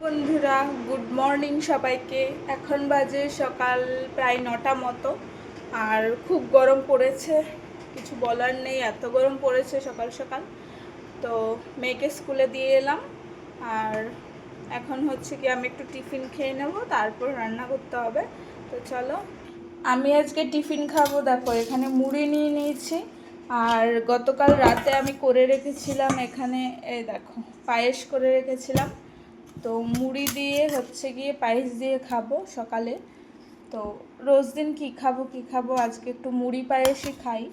বন্ধুরা, good morning সবাইকে। এখন বাজে সকাল প্রায় 9টা মতো। আর খুব গরম পড়েছে, কিছু বলার নেই, এত গরম পড়েছে সকাল সকাল। তো মেয়েকে স্কুলে দিয়ে এলাম। আর এখন হচ্ছে কি আমি একটু টিফিন খেয়ে নেব, তারপর রান্না করতে হবে। তো চলো, আমি আজকে টিফিন খাবো। দেখো এখানে মুড়ি নিয়ে নিয়েছি। আর গতকাল রাতে আমি করে রেখেছিলাম এখানে, এই দেখো পায়েস করে রেখেছিলাম। তো মুড়ি দিয়ে হচ্ছে গিয়ে পায়েস দিয়ে খাবো সকালে। তো রোজ দিন কী খাবো, আজকে একটু মুড়ি পায়েসই খাই।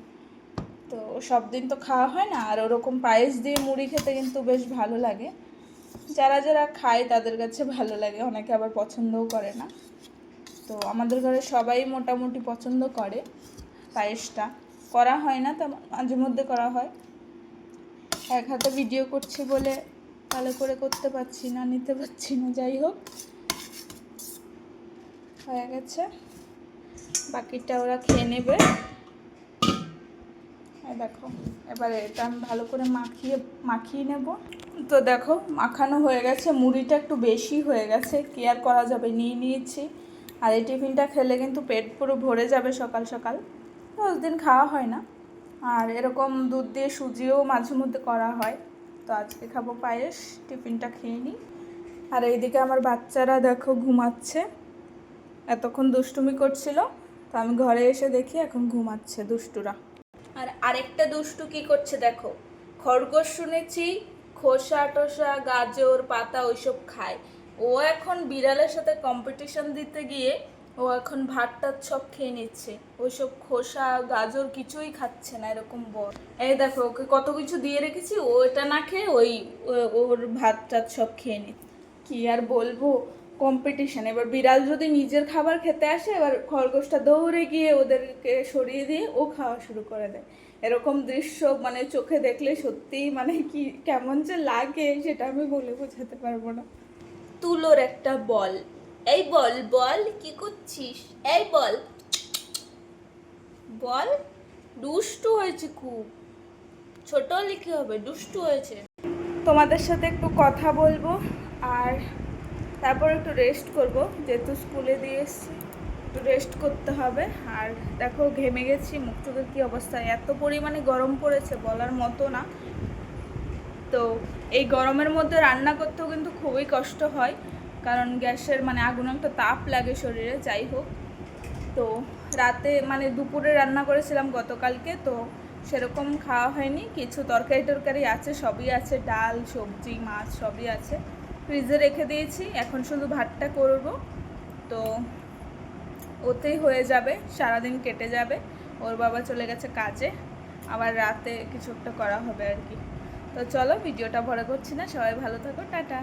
তো সব দিন তো খাওয়া হয় না, আর ওরকম পায়েস দিয়ে মুড়ি খেতে কিন্তু বেশ ভালো লাগে। যারা যারা খায় তাদের কাছে ভালো লাগে, অনেকে আবার পছন্দও করে না। তো আমাদের ঘরে সবাই মোটামুটি পছন্দ করে পায়েসটা। করা হয় না, তা মাঝে মধ্যে করা হয়। এক হাতে ভিডিও করছি বলে ভালো করে করতে পারছি না, নিতে পারছি না। যাই হোক, হয়ে গেছে, বাকিটা ওরা খেয়ে নেবে। দেখো এবারে এটা আমি ভালো করে মাখিয়ে নেব। তো দেখো মাখানো হয়ে গেছে, মুড়িটা একটু বেশি হয়ে গেছে, কি আর করা যাবে, নিয়ে নিয়েছি। আর এই টিফিনটা খেলে কিন্তু পেট পুরো ভরে যাবে সকাল সকাল। রোজ দিন খাওয়া হয় না। আর এরকম দুধ দিয়ে সুজিও মাঝে মধ্যে করা হয়। তো আজকে খাবো পায়েস, টিফিনটা খেয়ে নিই। আর এইদিকে আমার বাচ্চারা দেখো ঘুমাচ্ছে, এতক্ষণ দুষ্টুমি করছিল। তো আমি ঘরে এসে দেখি এখন ঘুমাচ্ছে দুষ্টুরা। আর আরেকটা দুষ্টু কি করছে দেখো, খরগোশ শুনেছি খোসা টোসা গাজর পাতা ওইসব খায়। ও এখন বিড়ালের সাথে কম্পিটিশন দিতে গিয়ে ও এখন ভাতটা সব খেয়ে নিচ্ছে, ওইসব খোসা গাজর কিছুই খাচ্ছে না। এরকম বল, এই দেখো ওকে কত কিছু দিয়ে রেখেছি, ও এটা না খেয়ে ওর ভাতটা সব খেয়ে নিচ্ছে। কি আর বলবো, কম্পিটিশন। এবার বিড়াল যদি নিজের খাবার খেতে আসে, এবার খরগোশটা দৌড়ে গিয়ে ওদেরকে সরিয়ে দিয়ে ও খাওয়া শুরু করে দেয়। এরকম দৃশ্য মানে চোখে দেখলে সত্যিই মানে কি কেমন যে লাগে সেটা আমি বলে বোঝাতে পারবো না। তুলোর একটা বল, এই বল বল কি করছিস, এই বল বল। দুষ্টু হয়েছে খুব, ছোট হলে কি হবে, দুষ্টু হয়েছে। তোমাদের সাথে একটু কথা বলবো, আর তারপর একটু রেস্ট করব, যেহেতু স্কুলে দিয়ে এসেছি একটু রেস্ট করতে হবে। আর দেখো ঘেমে গেছি, মুখ চোখের কী অবস্থা, এত পরিমাণে গরম পড়েছে বলার মতো না। তো এই গরমের মধ্যে রান্না করতেও কিন্তু খুবই কষ্ট হয়, কারণ গ্যাসের মানে আগুন একটা তাপ লাগে শরীরে। যাই হোক, তো রাতে মানে দুপুরে রান্না করেছিলাম গতকালকে, তো সেরকম খাওয়া হয়নি। কিছু তরকারি টরকারি আছে, সবই আছে, ডাল সবজি মাছ সবই আছে, ফ্রিজে রেখে দিয়েছি। এখন শুধু ভাতটা করব, তো ওতেই হয়ে যাবে, সারাদিন কেটে যাবে। ওর বাবা চলে গেছে কাজে, আবার রাতে কিছু একটা করা হবে আর কি। তো চলো, ভিডিওটা বড় করছি না, সবাই ভালো থাকো, টাটা।